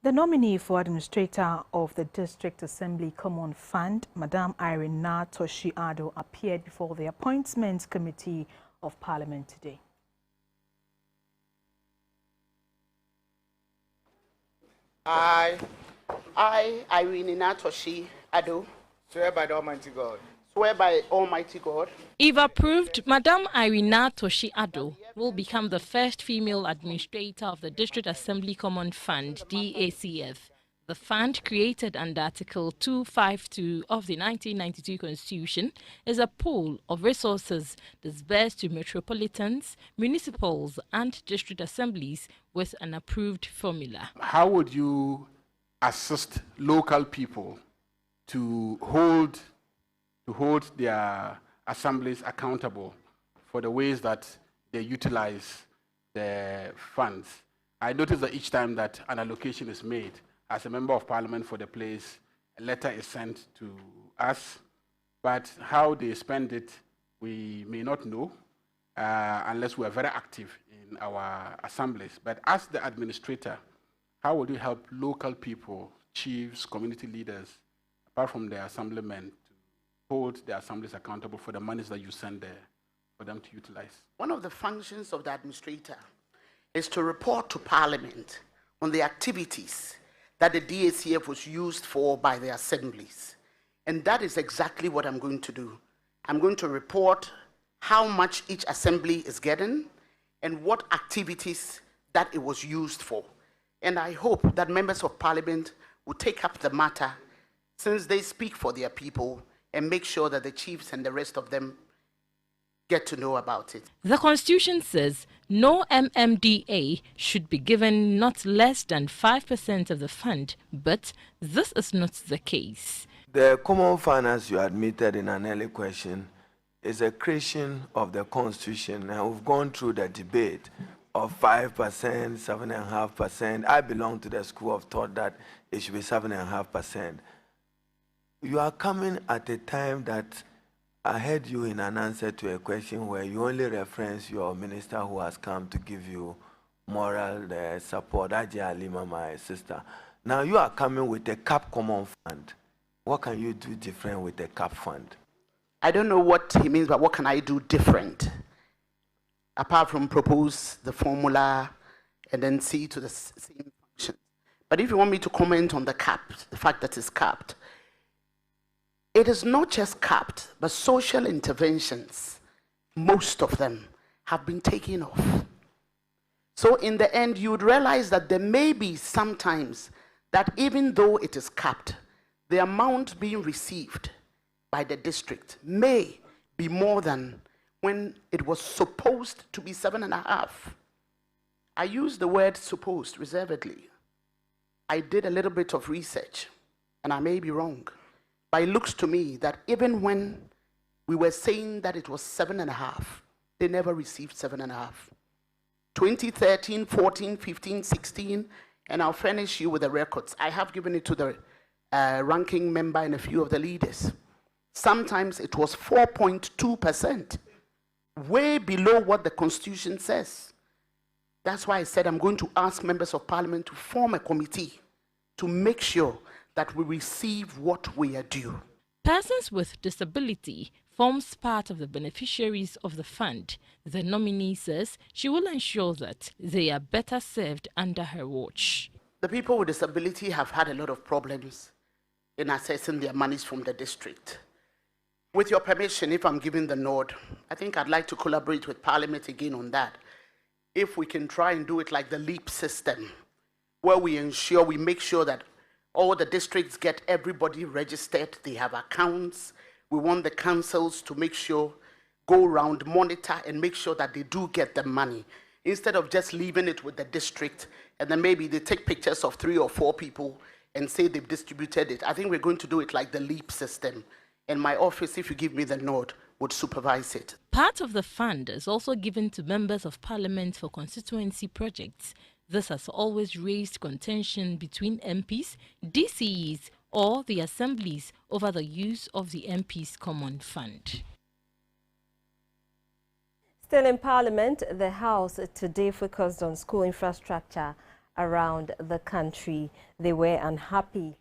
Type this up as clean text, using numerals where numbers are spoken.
The nominee for Administrator of the District Assembly Common Fund, Madam Irene Naa Torshie Addo, appeared before the Appointments Committee of Parliament today. I, Irene Naa Torshie Addo, swear by the Almighty God. Swear by Almighty God. If approved, Madam Irene Naa Torshie Addo will become the first female administrator of the District Assembly Common Fund, DACF. The fund, created under Article 252 of the 1992 Constitution, is a pool of resources disbursed to metropolitans, municipals and district assemblies with an approved formula. How would you assist local people to hold their assemblies accountable for the ways that they utilize the funds? I notice that each time that an allocation is made, as a member of parliament for the place, a letter is sent to us, but how they spend it, we may not know unless we are very active in our assemblies. But as the administrator, how would you help local people, chiefs, community leaders, apart from the assemblymen, to hold the assemblies accountable for the monies that you send there for them to utilize? One of the functions of the administrator is to report to Parliament on the activities that the DACF was used for by the assemblies. And that is exactly what I'm going to do. I'm going to report how much each assembly is getting and what activities that it was used for. And I hope that members of Parliament will take up the matter, since they speak for their people, and make sure that the chiefs and the rest of them get to know about it. The Constitution says no MMDA should be given not less than 5% of the fund, but this is not the case. The Common Fund, as you admitted in an early question, is a creation of the Constitution, and we've gone through the debate of 5%, 7.5%. I belong to the school of thought that it should be 7.5%. You are coming at a time that I heard you in an answer to a question where you only reference your minister who has come to give you moral support, Ajay Alima, my sister. Now you are coming with a cap common fund. What can you do different with the cap fund? I don't know what he means by what can I do different, apart from propose the formula and then see to the same function. But if you want me to comment on the cap, the fact that it's capped, it is not just capped, but social interventions, most of them have been taken off. So in the end, you would realize that there may be sometimes that even though it is capped, the amount being received by the district may be more than when it was supposed to be 7.5. I use the word supposed reservedly. I did a little bit of research, and I may be wrong. But it looks to me that even when we were saying that it was 7.5, they never received 7.5. 2013, 14, 15, 16, and I'll furnish you with the records. I have given it to the ranking member and a few of the leaders. Sometimes it was 4.2%, way below what the Constitution says. That's why I said I'm going to ask members of Parliament to form a committee to make sure that we receive what we are due. Persons with disability forms part of the beneficiaries of the fund. The nominee says she will ensure that they are better served under her watch. The people with disability have had a lot of problems in accessing their monies from the district. With your permission, if I'm giving the nod, I think I'd like to collaborate with Parliament again on that. If we can try and do it like the LEAP system, where we make sure that all the districts get everybody registered, they have accounts. We want the councils to make sure, go around, monitor, and make sure that they do get the money, instead of just leaving it with the district, and then maybe they take pictures of 3 or 4 people and say they've distributed it. I think we're going to do it like the LEAP system. And my office, if you give me the nod, would supervise it. Part of the fund is also given to members of Parliament for constituency projects. This has always raised contention between MPs, DCEs, or the assemblies over the use of the MP's common fund. Still in Parliament, the House today focused on school infrastructure around the country. They were unhappy